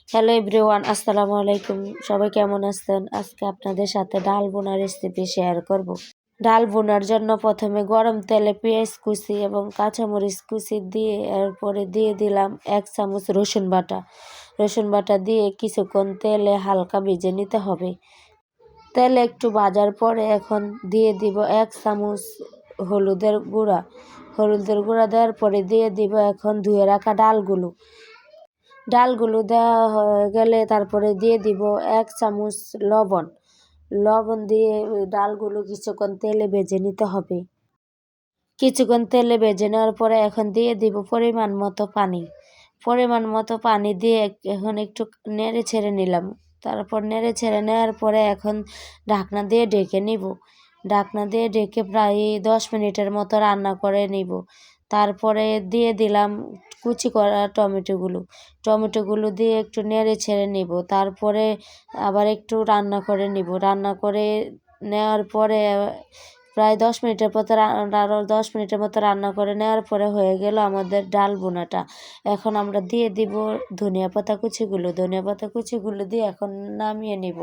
Hello everyone, আসসালামু আলাইকুম। সবাই কেমন আছেন? আজকে আপনাদের সাথে ডাল বোনার রেসিপি শেয়ার করব। ডাল বোনার জন্য প্রথমে গরম তেলে পেঁয়াজ কুচি এবং কাঁচামরিচ কুচি দিয়ে এরপরে দিয়ে দিলাম 1 চামচ রসুন বাটা। রসুন বাটা দিয়ে কিছুক্ষণ তেলে হালকা ভেজে নিতে হবে। তেলে একটু ভাজার পরে এখন দিয়ে দিব 1 চামচ হলুদের গুঁড়া। হলুদের গুঁড়া দেওয়ার পরে দিয়ে দিব এখন ধুয়ে রাখা ডালগুলো দেওয়া হয়ে গেলে তারপরে দিয়ে দিব 1 চামচ লবণ। লবণ দিয়ে ডালগুলো কিছুক্ষণ তেলে ভেজে নিতে হবে। কিছুক্ষণ তেলে ভেজে নেওয়ার পরে এখন দিয়ে দিব পরিমাণ মতো পানি দিয়ে এখন একটু নেড়ে ছেড়ে নিলাম। তারপর নেড়ে ছেড়ে নেওয়ার পরে এখন ঢাকনা দিয়ে ঢেকে নিব। ঢাকনা দিয়ে ঢেকে প্রায় 10 মিনিটের মতো রান্না করে নিব। তারপরে দিয়ে দিলাম কুচি করা টমেটোগুলো দিয়ে একটু নেড়ে ছেড়ে নিব। তারপরে আবার একটু রান্না করে নিব। রান্না করে নেওয়ার পরে প্রায় 10 মিনিটের মতো আরও 10 মিনিটের মতো রান্না করে নেওয়ার পরে হয়ে গেল আমাদের ডাল বোনাটা। এখন আমরা দিয়ে দিব ধনিয়া পাতা কুচিগুলো দিয়ে এখন নামিয়ে নিব।